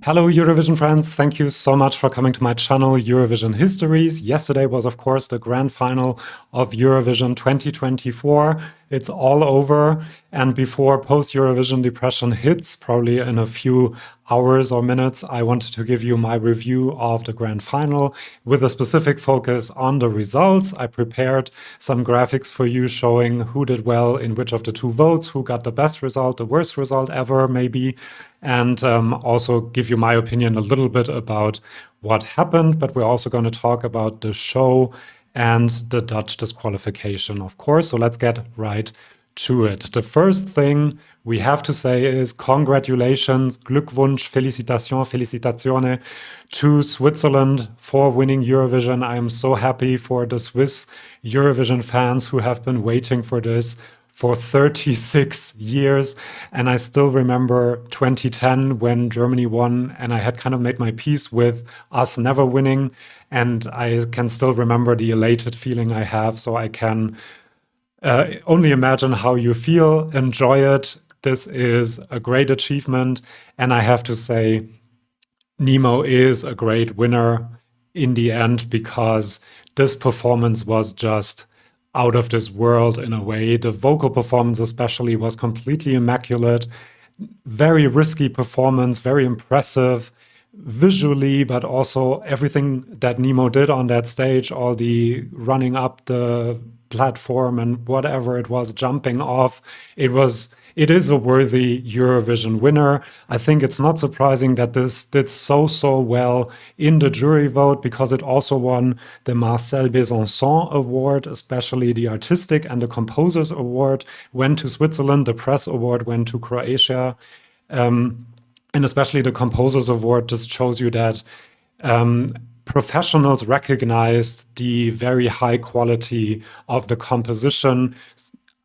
Hello Eurovision friends, thank you so much for coming to my channel Eurovision Histories. Yesterday was of course the grand final of Eurovision 2024. It's all over, and before post-Eurovision depression hits, probably in a few hours or minutes, I wanted to give you my review of the grand final with a specific focus on the results. I prepared some graphics for you showing who did well in which of the two votes, who got the best result, the worst result ever maybe, and also give you my opinion a little bit about what happened, but we're also going to talk about the show and the Dutch disqualification, of course. So let's get right to it. The first thing we have to say is congratulations, Glückwunsch, felicitazione to Switzerland for winning Eurovision. I am so happy for the Swiss Eurovision fans who have been waiting for this for 36 years. And I still remember 2010 when Germany won, and I had kind of made my peace with us never winning. And I can still remember the elated feeling I have. So I can only imagine how you feel. Enjoy it. This is a great achievement. And I have to say, Nemo is a great winner in the end, because this performance was just out of this world in a way. The vocal performance especially was completely immaculate, very risky performance, very impressive visually, but also everything that Nemo did on that stage, all the running up the platform and whatever it was, jumping off. It is a worthy Eurovision winner. I think it's not surprising that this did so well in the jury vote, because it also won the Marcel Besançon Award, especially the Artistic and the Composers Award went to Switzerland, the Press Award went to Croatia. And especially the Composers Award just shows you that professionals recognized the very high quality of the composition,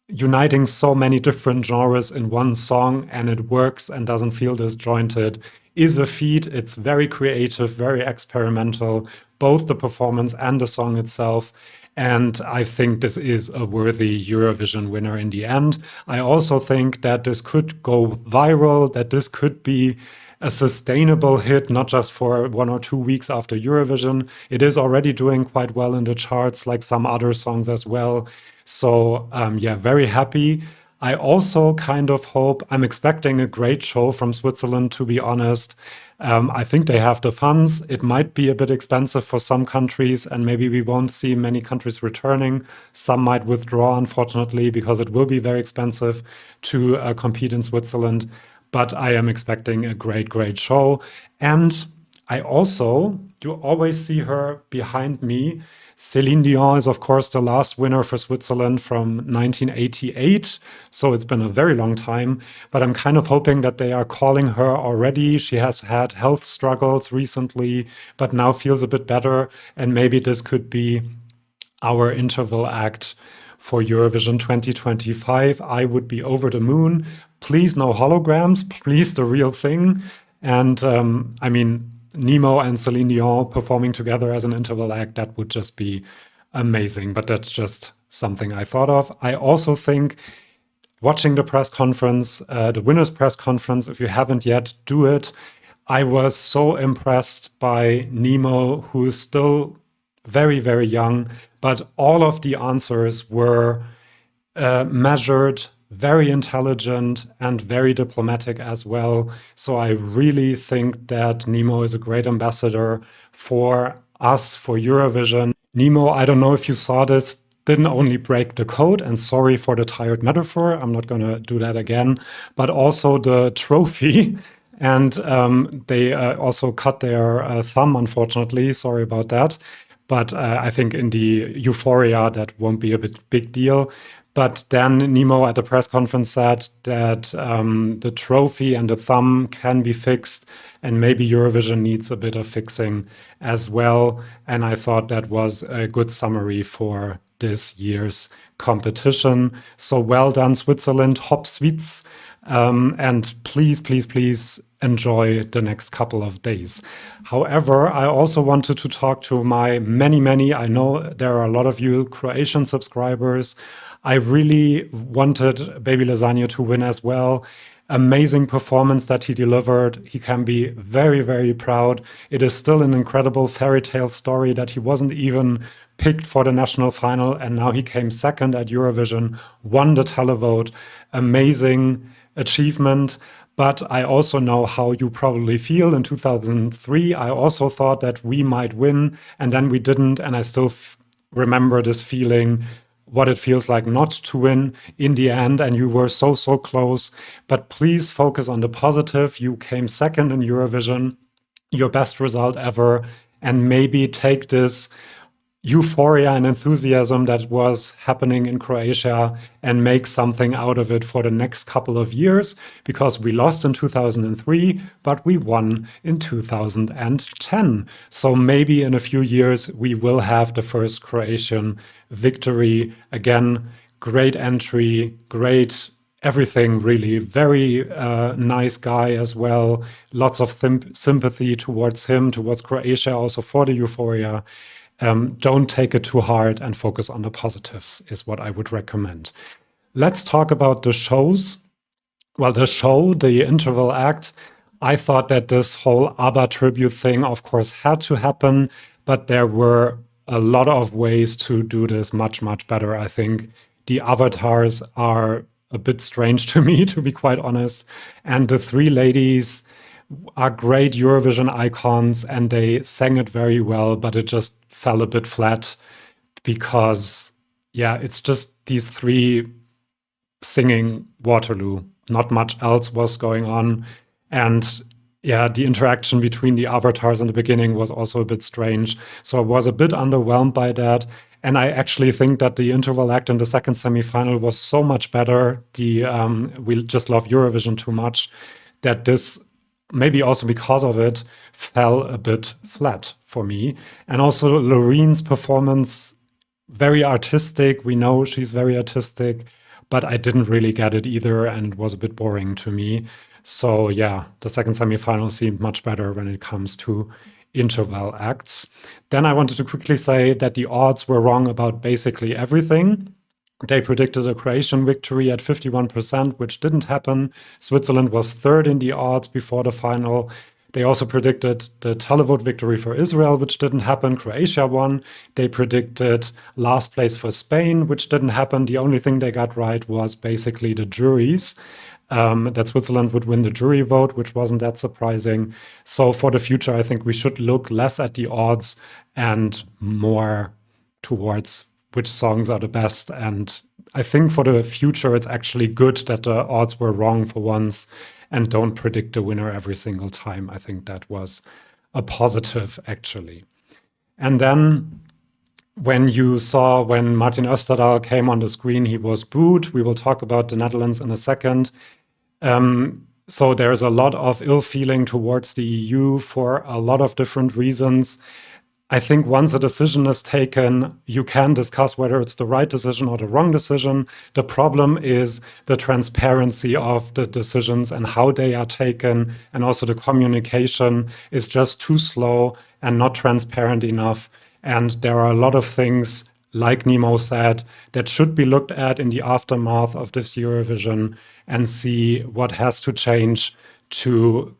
uniting so many different genres in one song, and it works and doesn't feel disjointed, is a feat. It's very creative, very experimental, both the performance and the song itself. And I think this is a worthy Eurovision winner in the end. I also think that this could go viral, that this could be a sustainable hit, not just for 1 or 2 weeks after Eurovision. It is already doing quite well in the charts, like some other songs as well. So yeah, very happy. I also kind of hope, I'm expecting a great show from Switzerland, to be honest. I think they have the funds. It might be a bit expensive for some countries, and maybe we won't see many countries returning. Some might withdraw, unfortunately, because it will be very expensive to compete in Switzerland. But I am expecting a great show. And I also, you always see her behind me. Céline Dion is, of course, the last winner for Switzerland from 1988. So it's been a very long time. But I'm kind of hoping that they are calling her already. She has had health struggles recently, but now feels a bit better. And maybe this could be our interval act for Eurovision 2025. I would be over the moon. Please, no holograms. Please, the real thing. And I mean, Nemo and Céline Dion performing together as an interval act, that would just be amazing. But that's just something I thought of. I also think watching the press conference, the winner's press conference, if you haven't yet, do it. I was so impressed by Nemo, who is still very young, but all of the answers were measured, very intelligent, and very diplomatic as well. So I really think that Nemo is a great ambassador for us, for Eurovision. Nemo, I don't know if you saw this, didn't only break the code, and sorry for the tired metaphor, I'm not gonna do that again, but also the trophy. And they also cut their thumb, unfortunately, sorry about that. But I think in the euphoria, that won't be a big deal. But then Nemo at the press conference said that the trophy and the thumb can be fixed, and maybe Eurovision needs a bit of fixing as well. And I thought that was a good summary for this year's competition. So well done, Switzerland, Hop Swiss. And please enjoy the next couple of days. However, I also wanted to talk to my many, I know there are a lot of you Croatian subscribers. I really wanted Baby Lasagna to win as well. amazing performance that he delivered. He can be very, very proud. It is still an incredible fairy tale story that he wasn't even picked for the national final, and now he came second at Eurovision, won the televote. Amazing achievement. But I also know how you probably feel. In 2003, I also thought that we might win, and then we didn't, and I still remember this feeling, what it feels like not to win in the end, and you were so, so close. But please focus on the positive. You came second in Eurovision, your best result ever, and maybe take this euphoria and enthusiasm that was happening in Croatia and make something out of it for the next couple of years, because we lost in 2003, but we won in 2010. So maybe in a few years we will have the first Croatian victory. Again, great entry, great everything, really. Very nice guy as well. Lots of sympathy towards him, towards Croatia, also for the euphoria. Don't take it too hard and focus on the positives is what I would recommend. Let's talk about the shows. Well, the show, the interval act, I thought that this whole ABBA tribute thing, of course, had to happen, but there were a lot of ways to do this much, much better. I think the avatars are a bit strange to me, to be quite honest. And the three ladies are great Eurovision icons, and they sang it very well, but it just fell a bit flat because, yeah, it's just these three singing Waterloo. Not much else was going on. And yeah, the interaction between the avatars in the beginning was also a bit strange. So I was a bit underwhelmed by that. And I actually think that the interval act in the second semifinal was so much better. We just love Eurovision too much that this, maybe also because of it, fell a bit flat for me. And also Lorene's performance, very artistic. We know she's very artistic, but I didn't really get it either, and it was a bit boring to me. So yeah, the second semifinal seemed much better when it comes to interval acts. Then I wanted to quickly say that the odds were wrong about basically everything. They predicted a Croatian victory at 51%, which didn't happen. Switzerland was third in the odds before the final. They also predicted the televote victory for Israel, which didn't happen. Croatia won. They predicted last place for Spain, which didn't happen. The only thing they got right was basically the juries. That Switzerland would win the jury vote, which wasn't that surprising. So for the future, I think we should look less at the odds and more towards which songs are the best. And I think for the future, it's actually good that the odds were wrong for once and don't predict the winner every single time. I think that was a positive, actually. And then when Martin Österdahl came on the screen, he was booed. We will talk about the Netherlands in a second. So there's a lot of ill feeling towards the EU for a lot of different reasons. I think once a decision is taken, you can discuss whether it's the right decision or the wrong decision. The problem is the transparency of the decisions and how they are taken, and also the communication is just too slow and not transparent enough. And there are a lot of things, like Nemo said, that should be looked at in the aftermath of this Eurovision and see what has to change to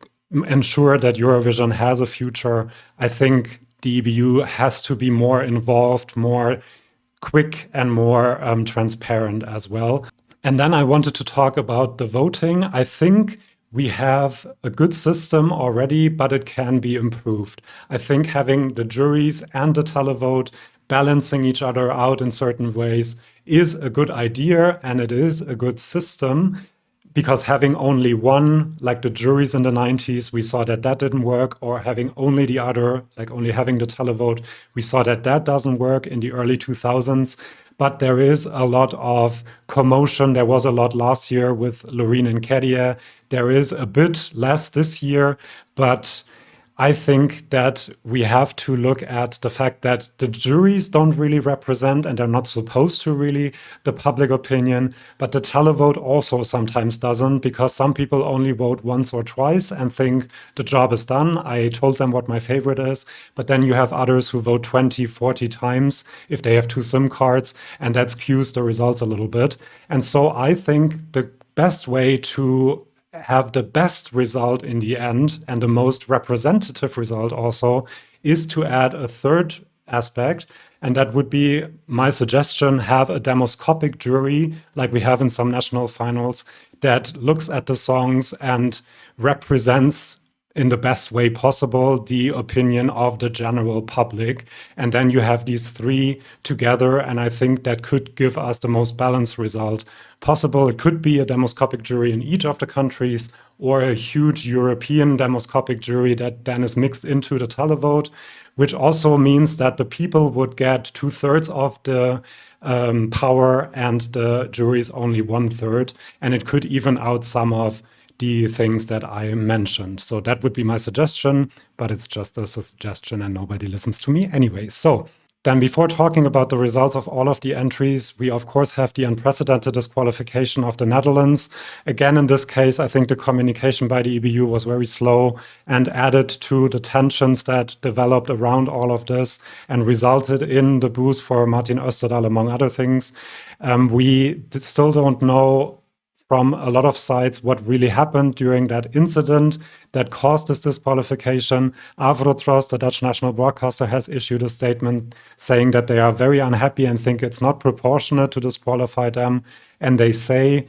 ensure that Eurovision has a future. I think the EBU has to be more involved, more quick, and more transparent as well. And then I wanted to talk about the voting. I think we have a good system already, but it can be improved. I think having the juries and the televote balancing each other out in certain ways is a good idea, and it is a good system. Because having only one, like the juries in the 90s, we saw that that didn't work, or having only the other, like only having the televote, we saw that that doesn't work in the early 2000s. But there is a lot of commotion. There was a lot last year with Loreen and Kerrie. There is a bit less this year, but I think that we have to look at the fact that the juries don't really represent, and they're not supposed to really, the public opinion, but the televote also sometimes doesn't, because some people only vote once or twice and think the job is done. I told them what my favorite is, but then you have others who vote 20, 40 times if they have two SIM cards, and that skews the results a little bit. And so I think the best way to have the best result in the end and the most representative result also is to add a third aspect. And that would be my suggestion: have a demoscopic jury like we have in some national finals that looks at the songs and represents in the best way possible the opinion of the general public. And then you have these three together, and I think that could give us the most balanced result possible. It could be a demoscopic jury in each of the countries, or a huge European demoscopic jury that then is mixed into the televote, which also means that the people would get 2/3 of the power and the jury's only 1/3, and it could even out some of the things that I mentioned. So that would be my suggestion, but it's just a suggestion and nobody listens to me anyway. So then, before talking about the results of all of the entries, we of course have the unprecedented disqualification of the Netherlands. Again, in this case, I think the communication by the EBU was very slow and added to the tensions that developed around all of this and resulted in the boost for Martin Österdahl, among other things. We still don't know from a lot of sides what really happened during that incident that caused this disqualification. Avrotros, the Dutch national broadcaster, has issued a statement saying that they are very unhappy and think it's not proportionate to disqualify them. And they say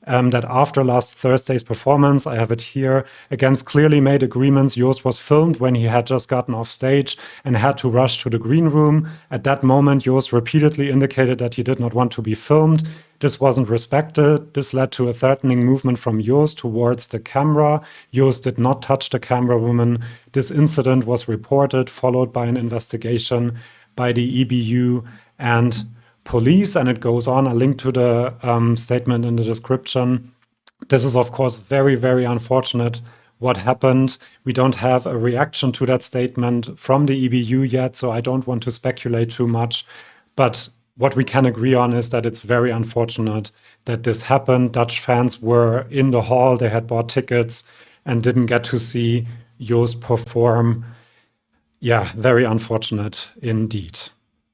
that after last Thursday's performance, I have it here, against clearly made agreements, Joost was filmed when he had just gotten off stage and had to rush to the green room. At that moment, Joost repeatedly indicated that he did not want to be filmed. This wasn't respected. This led to a threatening movement from Joost towards the camera. Joost did not touch the camera woman. This incident was reported, followed by an investigation by the EBU and police, and it goes on. A link to the statement in the description. This is, of course, very, very unfortunate what happened. We don't have a reaction to that statement from the EBU yet, so I don't want to speculate too much. But what we can agree on is that it's very unfortunate that this happened. Dutch fans were in the hall, they had bought tickets and didn't get to see Joost perform. Yeah, very unfortunate indeed.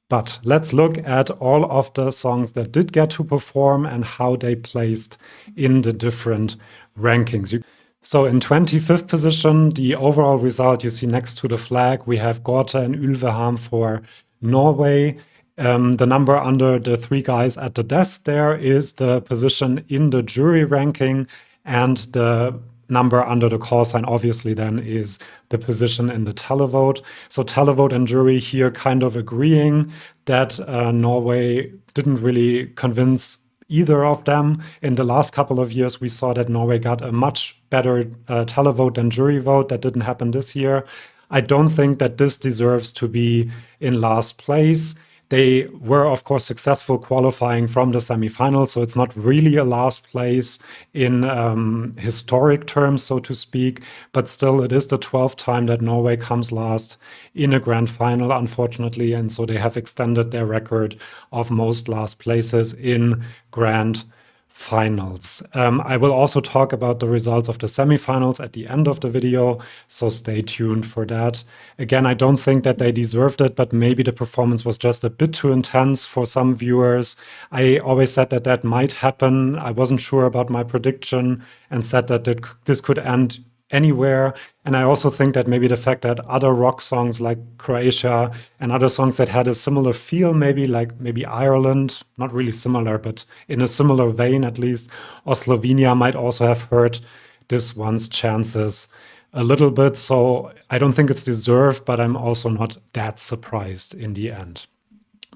But let's look at all of the songs that did get to perform and how they placed in the different rankings. So in 25th position, the overall result you see next to the flag, we have Gorte and Ulveham for Norway. The number under the three guys at the desk there is the position in the jury ranking, and the number under the call sign obviously then is the position in the televote. So televote and jury here kind of agreeing that Norway didn't really convince either of them. In the last couple of years, we saw that Norway got a much better televote than jury vote. That didn't happen this year. I don't think that this deserves to be in last place. They were, of course, successful qualifying from the semifinal, so it's not really a last place in historic terms, so to speak, but still it is the 12th time that Norway comes last in a grand final, unfortunately, and so they have extended their record of most last places in grand finals. I will also talk about the results of the semifinals at the end of the video, so stay tuned for that. Again, I don't think that they deserved it, but maybe the performance was just a bit too intense for some viewers. I always said that that might happen. I wasn't sure about my prediction and said that this could end anywhere. And I also think that maybe the fact that other rock songs like Croatia and other songs that had a similar feel, maybe Ireland, not really similar, but in a similar vein at least, or Slovenia might also have hurt this one's chances a little bit. So I don't think it's deserved, but I'm also not that surprised in the end.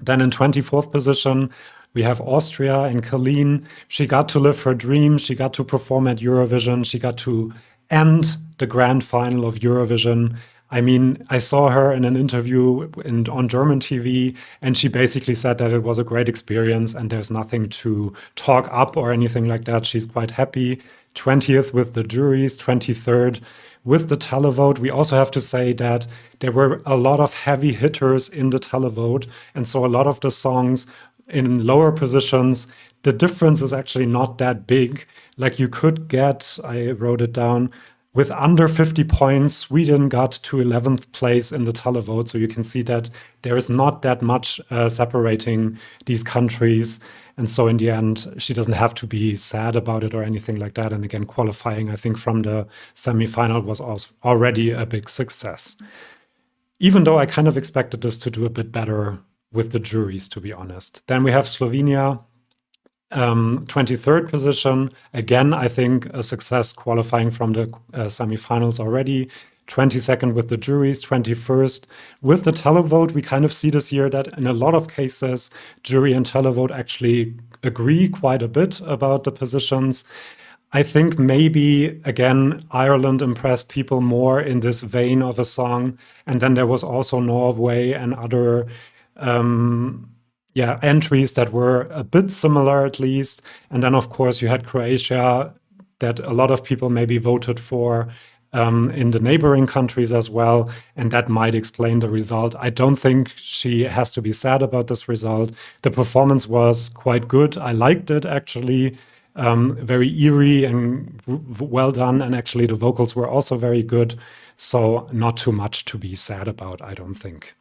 Then in 24th position, we have Austria and Colleen. She got to live her dream. She got to perform at Eurovision. She got to end the Grand Final of Eurovision. I mean, I saw her in an interview on German TV, and she basically said that it was a great experience and there's nothing to talk up or anything like that. She's quite happy. 20th with the juries, 23rd with the televote. We also have to say that there were a lot of heavy hitters in the televote, and so a lot of the songs in lower positions, the difference is actually not that big. Like you could get, I wrote it down, With under 50 points, Sweden got to 11th place in the televote. So you can see that there is not that much separating these countries. And so in the end, she doesn't have to be sad about it or anything like that. And again, qualifying, I think, from the semifinal was also already a big success. Even though I kind of expected this to do a bit better with the juries, to be honest. Then we have Slovenia, 23rd position. Again, I think a success qualifying from the semifinals already. 22nd with the juries, 21st with the televote. We kind of see this year that in a lot of cases, jury and televote actually agree quite a bit about the positions. I think maybe, again, Ireland impressed people more in this vein of a song. And then there was also Norway and other entries that were a bit similar, at least. And then, of course, you had Croatia that a lot of people maybe voted for in the neighboring countries as well. And that might explain the result. I don't think she has to be sad about this result. The performance was quite good. I liked it, actually. Very eerie and well done. And actually, the vocals were also very good. So not too much to be sad about, I don't think.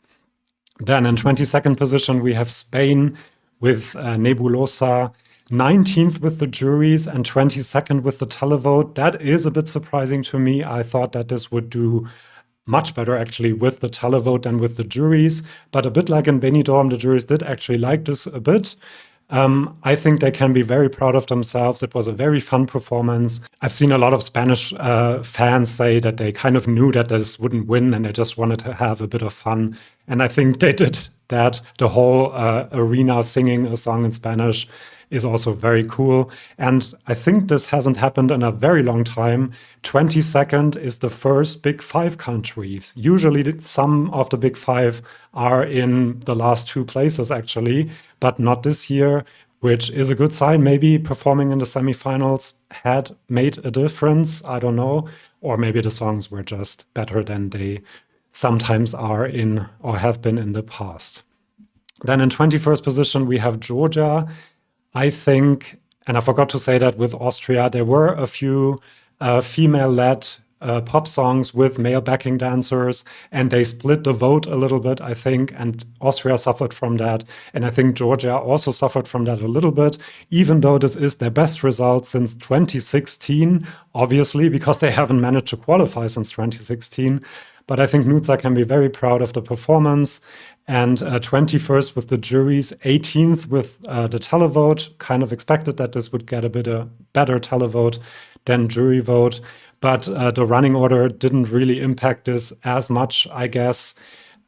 Then in 22nd position, we have Spain with Nebulosa, 19th with the juries and 22nd with the televote. That is a bit surprising to me. I thought that this would do much better actually with the televote than with the juries. But a bit like in Benidorm, the juries did actually like this a bit. I think they can be very proud of themselves. It was a very fun performance. I've seen a lot of Spanish fans say that they kind of knew that this wouldn't win and they just wanted to have a bit of fun. And I think they did that. The whole arena singing a song in Spanish is also very cool. And I think this hasn't happened in a very long time. 22nd is the first Big Five countries. Usually some of the Big Five are in the last two places, actually, but not this year, which is a good sign. Maybe performing in the semifinals had made a difference. I don't know. Or maybe the songs were just better than they sometimes are in or have been in the past. Then in 21st position, we have Georgia. I think, and I forgot to say that with Austria, there were a few female-led pop songs with male backing dancers, and they split the vote a little bit, I think, and Austria suffered from that. And I think Georgia also suffered from that a little bit, even though this is their best result since 2016, obviously, because they haven't managed to qualify since 2016. But I think Nutza can be very proud of the performance. And 21st with the juries, 18th with the televote. Kind of expected that this would get a bit better televote than jury vote. But the running order didn't really impact this as much, I guess.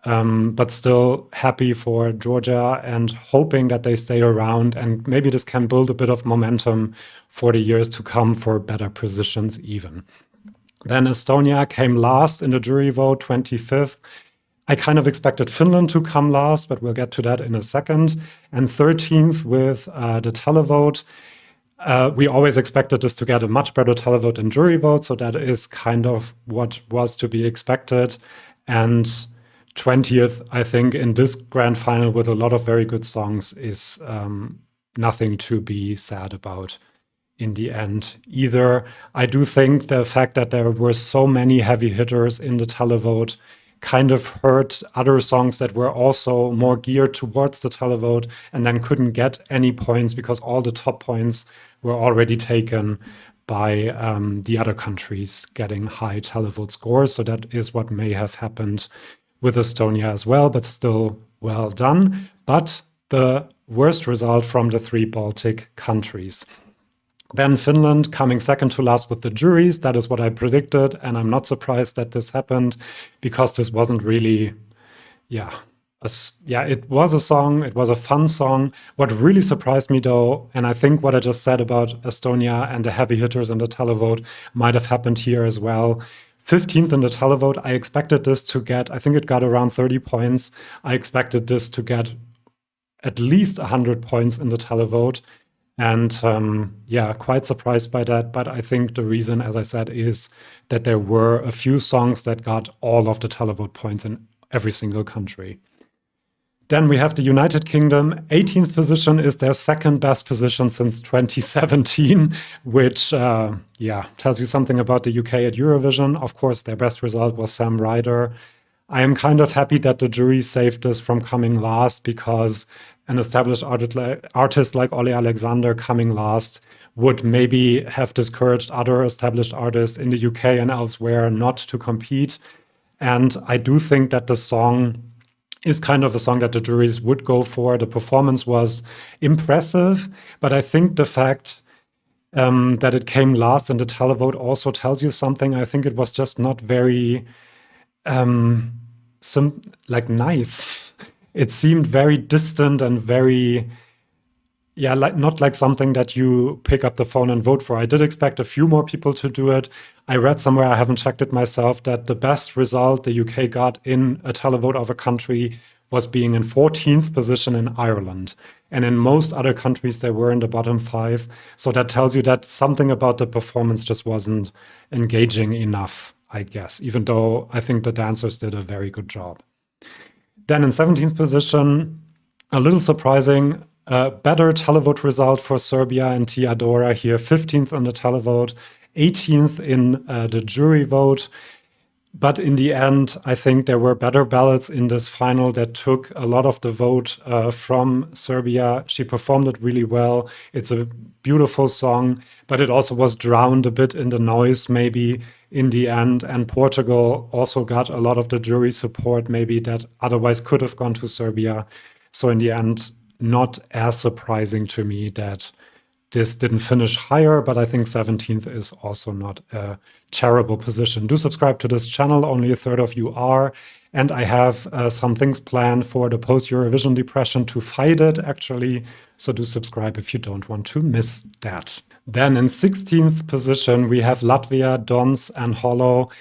But still happy for Georgia and hoping that they stay around. And maybe this can build a bit of momentum for the years to come for better positions even. Then Estonia came last in the jury vote, 25th. I kind of expected Finland to come last, but we'll get to that in a second. And 13th with the televote. We always expected this to get a much better televote than jury vote, so that is kind of what was to be expected. And 20th, I think, in this grand final with a lot of very good songs is nothing to be sad about in the end either. I do think the fact that there were so many heavy hitters in the televote kind of hurt other songs that were also more geared towards the televote and then couldn't get any points because all the top points were already taken by the other countries getting high televote scores. So that is what may have happened with Estonia as well, but still well done. But the worst result from the three Baltic countries. Then Finland coming second to last with the juries. That is what I predicted. And I'm not surprised that this happened because this wasn't really, it was a song. It was a fun song. What really surprised me though, and I think what I just said about Estonia and the heavy hitters in the televote might have happened here as well. 15th in the televote. I expected this to get, I think it got around 30 points. I expected this to get at least 100 points in the televote. And quite surprised by that. But I think the reason, as I said, is that there were a few songs that got all of the televote points in every single country. Then we have the United Kingdom. 18th position is their second best position since 2017, which, yeah, tells you something about the UK at Eurovision. Of course, their best result was Sam Ryder. I am kind of happy that the jury saved this from coming last, because an established artist like Ole Alexander coming last would maybe have discouraged other established artists in the UK and elsewhere not to compete. And I do think that the song is kind of a song that the juries would go for. The performance was impressive, but I think the fact that it came last in the televote also tells you something. I think it was just not very nice. It seemed very distant and very, yeah, like not like something that you pick up the phone and vote for. I did expect a few more people to do it. I read somewhere, I haven't checked it myself, that the best result the UK got in a televote of a country was being in 14th position in Ireland. And in most other countries, they were in the bottom 5. So that tells you that something about the performance just wasn't engaging enough, I guess, even though I think the dancers did a very good job. Then in 17th position, a little surprising, better televote result for Serbia and Tia Dora here, 15th on the televote, 18th in the jury vote. But in the end, I think there were better ballots in this final that took a lot of the vote from Serbia. She performed it really well. It's a beautiful song, but it also was drowned a bit in the noise maybe in the end. And Portugal also got a lot of the jury support maybe that otherwise could have gone to Serbia. So in the end, not as surprising to me that this didn't finish higher, but I think 17th is also not a terrible position. Do subscribe to this channel, only a third of you are. And I have some things planned for the post-Eurovision depression to fight it, actually. So do subscribe if you don't want to miss that. Then in 16th position, we have Latvia, Dons and Hollow.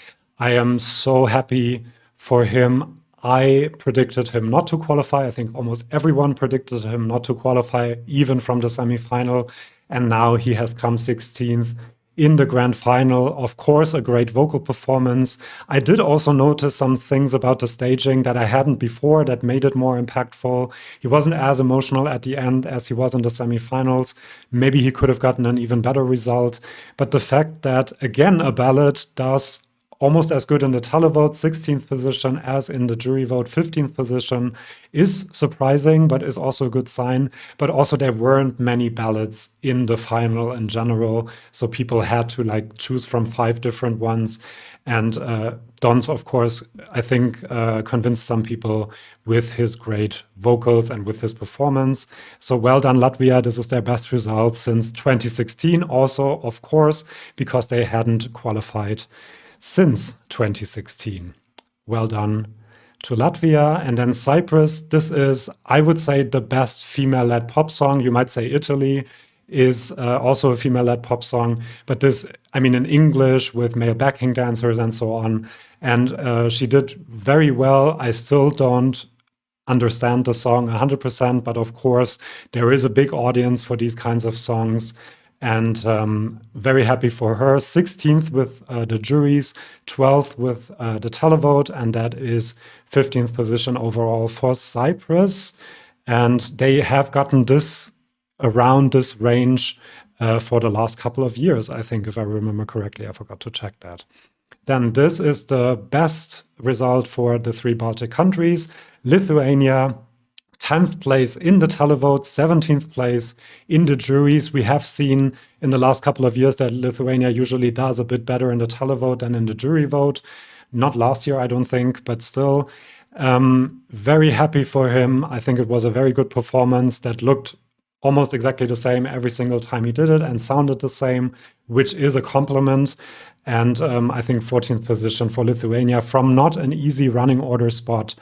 I am so happy for him. I predicted him not to qualify. I think almost everyone predicted him not to qualify, even from the semifinal. And now he has come 16th in the grand final. Of course, a great vocal performance. I did also notice some things about the staging that I hadn't before that made it more impactful. He wasn't as emotional at the end as he was in the semifinals. Maybe he could have gotten an even better result. But the fact that, again, a ballot does almost as good in the televote, 16th position, as in the jury vote, 15th position, is surprising, but is also a good sign. But also there weren't many ballots in the final in general, so people had to choose from 5 different ones. And Dons, of course, I think convinced some people with his great vocals and with his performance. So well done, Latvia. This is their best result since 2016. Also, of course, because they hadn't qualified since 2016. Well done to Latvia. And then Cyprus, this is, I would say, the best female-led pop song. You might say Italy is also a female-led pop song, but this, I mean, in English with male backing dancers and so on. And she did very well. I still don't understand the song 100%, but of course, there is a big audience for these kinds of songs. And very happy for her. 16th with the juries, 12th with the televote, and that is 15th position overall for Cyprus. And they have gotten this around this range for the last couple of years, I think, if I remember correctly. I forgot to check that. Then this is the best result for the 3 Baltic countries. Lithuania, 10th place in the televote, 17th place in the juries. We have seen in the last couple of years that Lithuania usually does a bit better in the televote than in the jury vote. Not last year, I don't think, but still very happy for him. I think it was a very good performance that looked almost exactly the same every single time he did it and sounded the same, which is a compliment. And I think 14th position for Lithuania from not an easy running order spot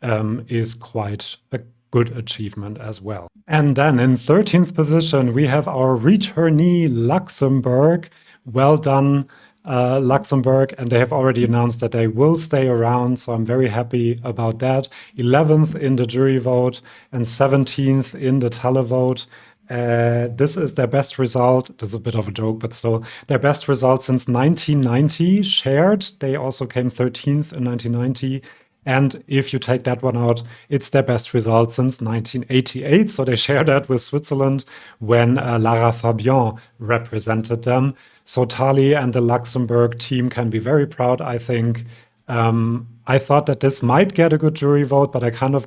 is quite a good achievement as well. And then in 13th position, we have our returnee Luxembourg. Well done, Luxembourg. And they have already announced that they will stay around. So I'm very happy about that. 11th in the jury vote and 17th in the televote. This is their best result. This is a bit of a joke, but still their best result since 1990 shared. They also came 13th in 1990. And if you take that one out, it's their best result since 1988. So they share that with Switzerland when Lara Fabian represented them. So Tali and the Luxembourg team can be very proud, I think. I thought that this might get a good jury vote, but I kind of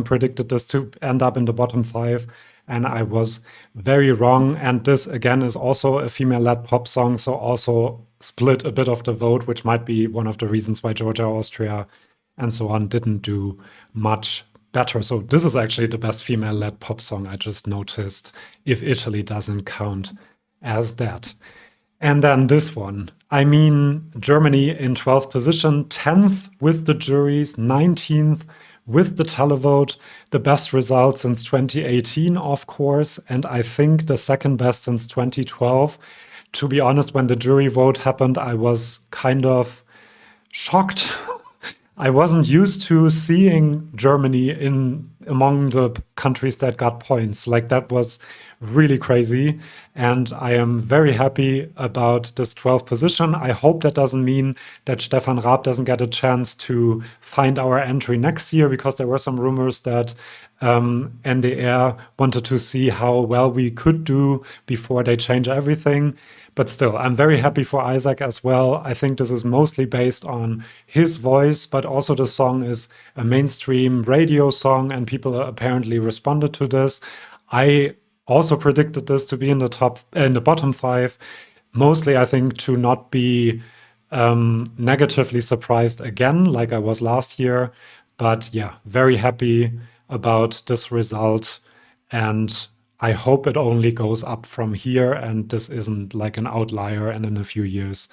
predicted this to end up in the bottom 5, and I was very wrong. And this, again, is also a female-led pop song, so also split a bit of the vote, which might be one of the reasons why Georgia, Austria, and so on didn't do much better. So this is actually the best female-led pop song I just noticed, if Italy doesn't count as that. And then this one. I mean, Germany in 12th position, 10th with the juries, 19th with the televote, the best result since 2018, of course, and I think the second best since 2012. To be honest, when the jury vote happened, I was kind of shocked. I wasn't used to seeing Germany among the countries that got points. Like, that was really crazy. And I am very happy about this 12th position. I hope that doesn't mean that Stefan Raab doesn't get a chance to find our entry next year, because there were some rumors that NDR wanted to see how well we could do before they change everything. But still, I'm very happy for Isaac as well. I think this is mostly based on his voice, but also the song is a mainstream radio song, and people apparently responded to this. I also predicted this to be in the bottom 5, mostly I think to not be negatively surprised again, like I was last year. But yeah, very happy about this result, and I hope it only goes up from here and this isn't like an outlier and in a few years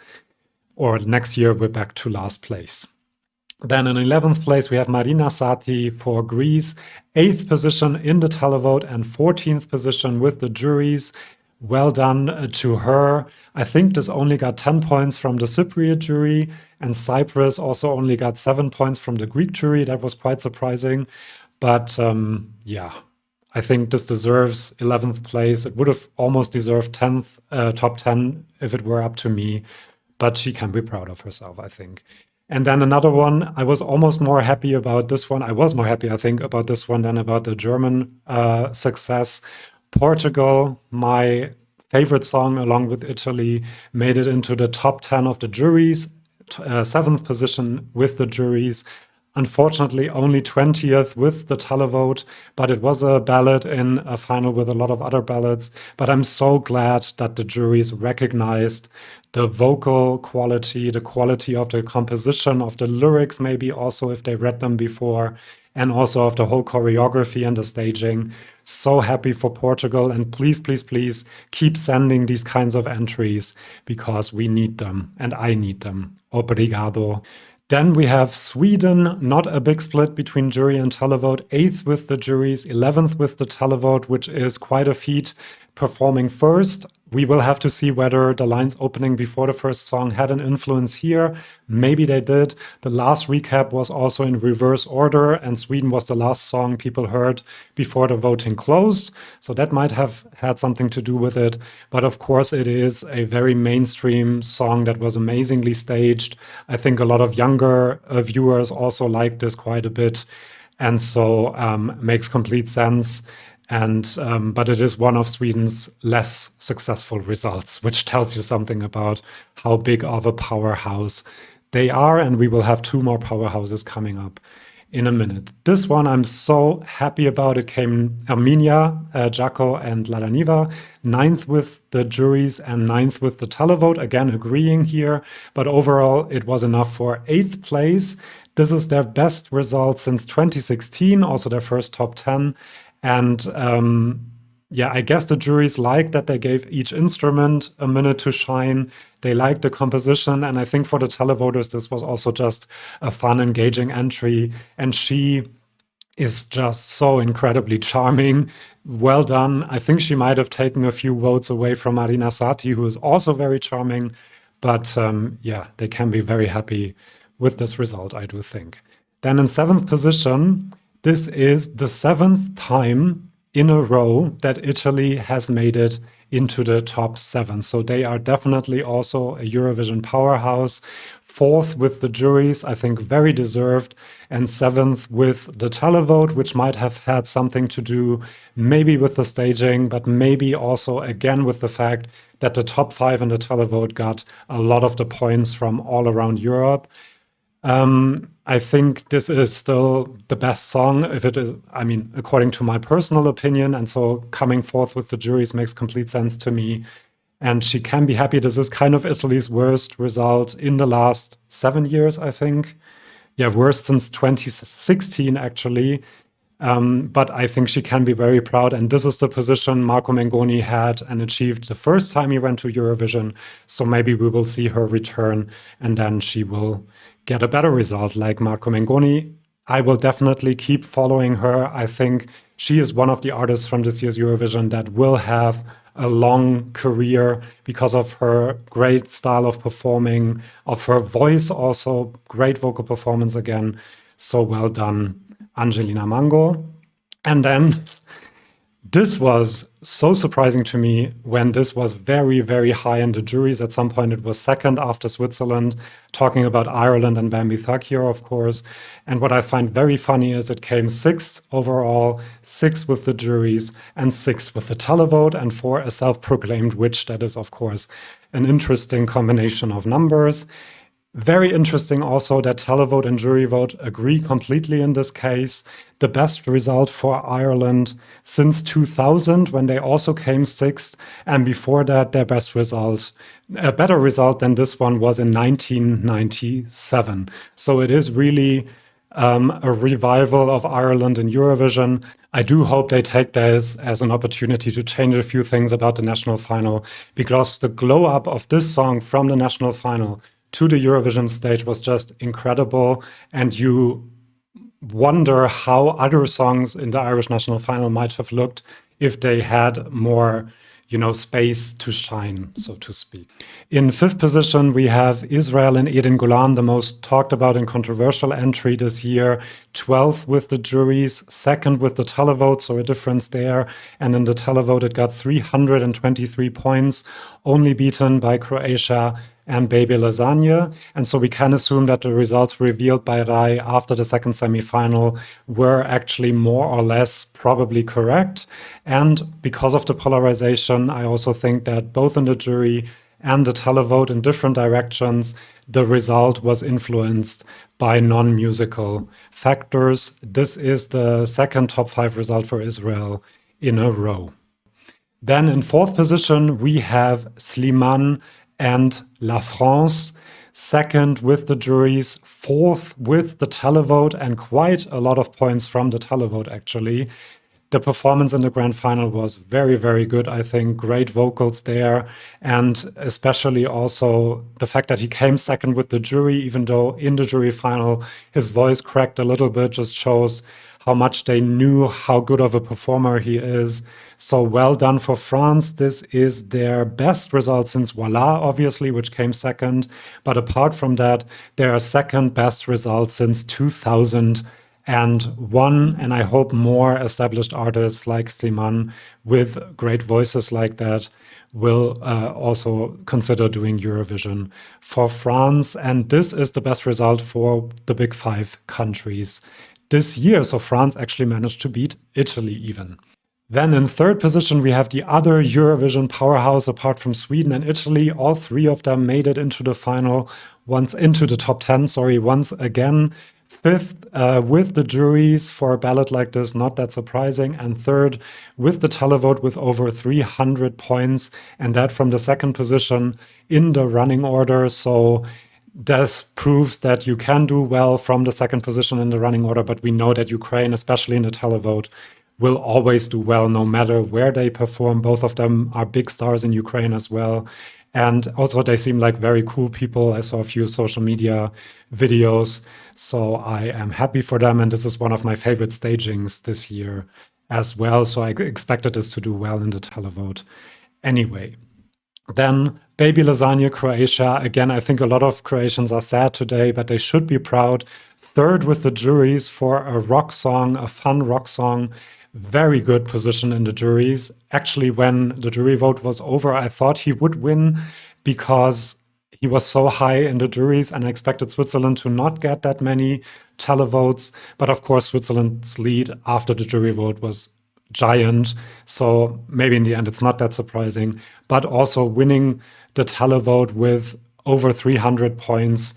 or next year we're back to last place. Then in 11th place we have Marina Sati for Greece, 8th position in the televote and 14th position with the juries. Well done to her. I think this only got 10 points from the Cypriot jury, and Cyprus also only got 7 points from the Greek jury. That was quite surprising. But yeah, I think this deserves 11th place. It would have almost deserved 10th, top 10 if it were up to me, but she can be proud of herself, I think. And then another one, I was almost more happy about this one. I was more happy, I think, about this one than about the German success. Portugal, my favorite song along with Italy, made it into the top 10 of the juries, 7th position with the juries. Unfortunately, only 20th with the televote, but it was a ballot in a final with a lot of other ballots. But I'm so glad that the juries recognized the vocal quality, the quality of the composition, of the lyrics, maybe also if they read them before, and also of the whole choreography and the staging. So happy for Portugal, and please, please, please keep sending these kinds of entries because we need them and I need them. Obrigado. Then we have Sweden, not a big split between jury and televote, 8th with the juries, 11th with the televote, which is quite a feat, performing first. We will have to see whether the lines opening before the first song had an influence here. Maybe they did. The last recap was also in reverse order, and Sweden was the last song people heard before the voting closed. So that might have had something to do with it. But of course, it is a very mainstream song that was amazingly staged. I think a lot of younger viewers also liked this quite a bit. And so makes complete sense. And but it is one of Sweden's less successful results, which tells you something about how big of a powerhouse they are. And we will have 2 more powerhouses coming up in a minute. This one I'm so happy about. It came Armenia, Jaco, and Ladaniva, 9th with the juries and 9th with the televote. Again, agreeing here, but overall it was enough for 8th place. This is their best result since 2016, also their first top 10. And yeah, I guess the juries liked that they gave each instrument a minute to shine. They liked the composition. And I think for the televoters, this was also just a fun, engaging entry. And she is just so incredibly charming. Well done. I think she might have taken a few votes away from Marina Sati, who is also very charming. But yeah, they can be very happy with this result, I do think. Then in 7th position, this is the 7th time in a row that Italy has made it into the top 7. So they are definitely also a Eurovision powerhouse. 4th with the juries, I think very deserved, and 7th with the televote, which might have had something to do maybe with the staging, but maybe also again with the fact that the top 5 in the televote got a lot of the points from all around Europe. I think this is still the best song, if it is, I mean, according to my personal opinion. And so coming 4th with the juries makes complete sense to me. And she can be happy. This is kind of Italy's worst result in the last 7 years, I think. Yeah, worst since 2016, actually. But I think she can be very proud. And this is the position Marco Mengoni had and achieved the first time he went to Eurovision. So maybe we will see her return and then she will get a better result like Marco Mengoni. I will definitely keep following her. I think she is one of the artists from this year's Eurovision that will have a long career because of her great style of performing, of her voice also, great vocal performance again. So well done, Angelina Mango. And then this was so surprising to me when this was very, very high in the juries. At some point, it was second after Switzerland, talking about Ireland and Bambi Thakir, of course. And what I find very funny is it came 6th overall, 6th with the juries, and 6th with the televote, and for a self-proclaimed witch, that is, of course, an interesting combination of numbers. Very interesting also that televote and jury vote agree completely in this case. The best result for Ireland since 2000, when they also came 6th, and before that, their best result, a better result than this one, was in 1997. So it is really a revival of Ireland in Eurovision. I do hope they take this as an opportunity to change a few things about the national final, because the glow up of this song from the national final to the Eurovision stage was just incredible. And you wonder how other songs in the Irish national final might have looked if they had more, space to shine, so to speak. In 5th position, we have Israel and Edin Golan, the most talked about and controversial entry this year. 12th with the juries, 2nd with the televote, so a difference there. And in the televote, it got 323 points, only beaten by Croatia and Baby Lasagna. And so we can assume that the results revealed by Rai after the second semifinal were actually more or less probably correct. And because of the polarization, I also think that both in the jury and the televote in different directions, the result was influenced by non-musical factors. This is the second top 5 result for Israel in a row. Then in 4th position, we have Slimane and La France, 2nd with the juries, 4th with the televote, and quite a lot of points from the televote, actually. The performance in the grand final was very, very good, I think. Great vocals there. And especially also the fact that he came 2nd with the jury, even though in the jury final his voice cracked a little bit, just shows how much they knew how good of a performer he is. So well done for France. This is their best result since Voila, obviously, which came 2nd. But apart from that, their second best result since 2001. And I hope more established artists like Slimane with great voices like that will also consider doing Eurovision for France. And this is the best result for the big 5 countries this year. So France actually managed to beat Italy even. Then in 3rd position, we have the other Eurovision powerhouse apart from Sweden and Italy. All 3 of them made it into the final, into the top 10, once again. 5th with the juries for a ballot like this, not that surprising. And 3rd with the televote with over 300 points, and that from the 2nd position in the running order. So this proves that you can do well from the 2nd position in the running order, but we know that Ukraine, especially in the televote, will always do well no matter where they perform. Both of them are big stars in Ukraine as well. And also they seem like very cool people. I saw a few social media videos, so I am happy for them. And this is one of my favorite stagings this year as well. So I expected this to do well in the televote. Anyway, then Baby Lasagna, Croatia. Again, I think a lot of Croatians are sad today, but they should be proud. 3rd with the juries for a rock song, a fun rock song. very good position in the juries. Actually, when the jury vote was over, I thought he would win because he was so high in the juries, and I expected Switzerland to not get that many televotes. But of course, Switzerland's lead after the jury vote was giant. So maybe in the end, it's not that surprising. But also winning the televote with over 300 points.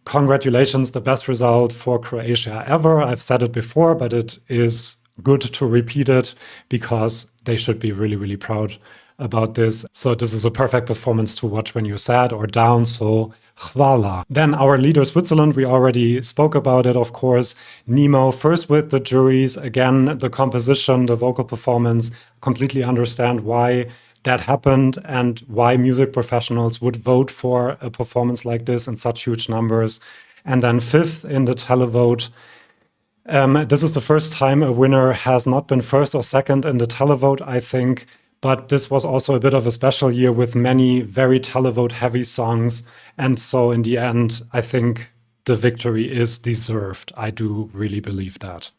Congratulations, the best result for Croatia ever. I've said it before, but it is good to repeat it because they should be really, really proud about this. So this is a perfect performance to watch when you're sad or down. So hvala. Then our leader Switzerland, we already spoke about it, of course. Nemo, first with the juries. Again, the composition, the vocal performance, completely understand why that happened and why music professionals would vote for a performance like this in such huge numbers. And then fifth in the televote. This is the first time a winner has not been first or second in the televote, I think. But this was also a bit of a special year with many very televote-heavy songs. And so in the end, I think the victory is deserved. I do really believe that.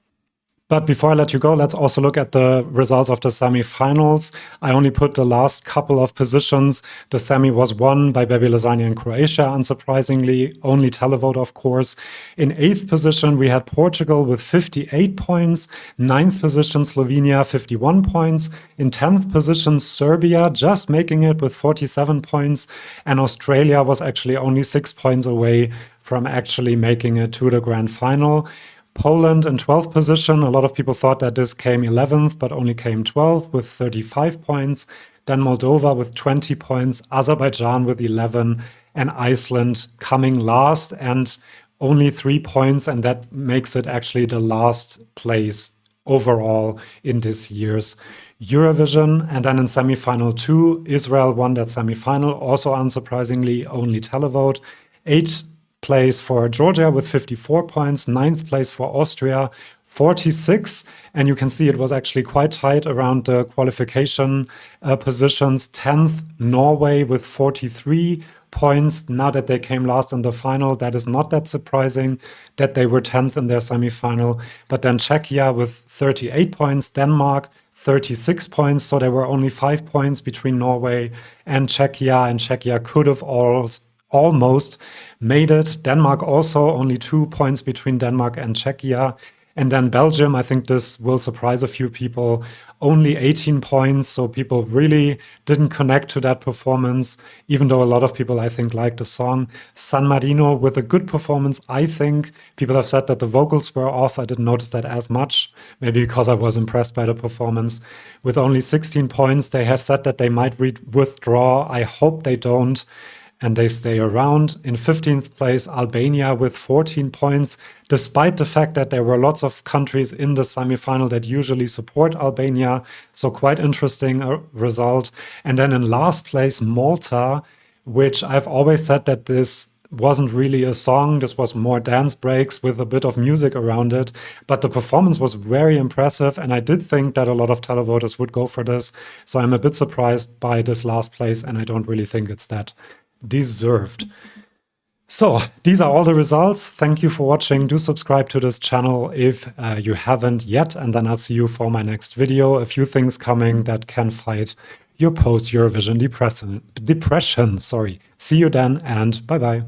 But before I let you go, let's also look at the results of the semifinals. I only put the last couple of positions. The semi was won by Baby Lasagna in Croatia, unsurprisingly. Only televote, of course. In 8th position, we had Portugal with 58 points. 9th position, Slovenia, 51 points. In 10th position, Serbia, just making it with 47 points. And Australia was actually only 6 points away from actually making it to the grand final. Poland in 12th position. A lot of people thought that this came 11th, but only came 12th with 35 points. Then Moldova with 20 points, Azerbaijan with 11, and Iceland coming last and only 3 points. And that makes it actually the last place overall in this year's Eurovision. And then in semifinal 2, Israel won that semifinal, also unsurprisingly, only televote. 8th place for Georgia with 54 points, 9th place for Austria, 46. And you can see it was actually quite tight around the qualification positions. 10th, Norway with 43 points. Now that they came last in the final, that is not that surprising that they were 10th in their semifinal. But then Czechia with 38 points, Denmark 36 points. So there were only 5 points between Norway and Czechia could have almost made it. Denmark also only 2 points between Denmark and Czechia. And then Belgium, I think this will surprise a few people, only 18 points. So people really didn't connect to that performance, even though a lot of people, I think, liked the song. San Marino with a good performance, I think. People have said that the vocals were off. I didn't notice that as much, maybe because I was impressed by the performance. With only 16 points, they have said that they might withdraw. I hope they don't. And they stay around. In 15th place, Albania with 14 points, despite the fact that there were lots of countries in the semifinal that usually support Albania. So quite interesting result. And then in last place, Malta, which I've always said that this wasn't really a song. This was more dance breaks with a bit of music around it. But the performance was very impressive. And I did think that a lot of televoters would go for this. So I'm a bit surprised by this last place. And I don't really think it's that deserved. So these are all the results. Thank you for watching. Do subscribe to this channel if you haven't yet, and then I'll see you for my next video. A few things coming that can fight your post-Eurovision depression. See you then, and bye-bye.